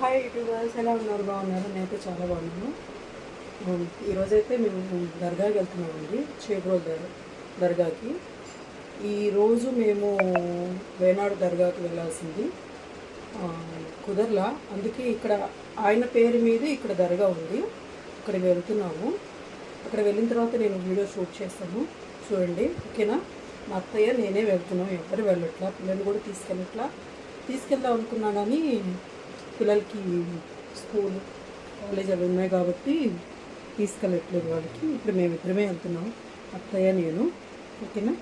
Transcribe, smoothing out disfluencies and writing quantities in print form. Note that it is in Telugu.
హాయ్ యూట్యూబర్స్, ఎలా ఉన్నారు? బాగున్నారు? నేనైతే చాలా బాగున్నాను. ఈరోజైతే మేము దర్గాకి వెళ్తున్నామండి, చేబ్రోల్ దర్గాకి. ఈరోజు మేము వేనాడు దర్గాకి వెళ్ళాల్సింది కుదర్లా, అందుకే ఇక్కడ ఆయన పేరు మీద ఇక్కడ దర్గా ఉంది, అక్కడికి వెళ్తున్నాము. అక్కడ వెళ్ళిన తర్వాత నేను వీడియో షూట్ చేస్తాను, చూడండి, ఓకేనా? మా అత్తయ్య నేనే వెళ్తున్నాం, ఎవరు వెళ్ళట్లా, పిల్లల్ని కూడా తీసుకెళ్దాం అనుకున్నా, కానీ పిల్లలకి స్కూల్ కాలేజ్ అవి ఉన్నాయి కాబట్టి తీసుకెళ్ళట్లేదు వాళ్ళకి. ఇప్పుడు మేమిద్దరమే వెళ్తున్నాం, అత్తయ్య నేను, ఓకేనా?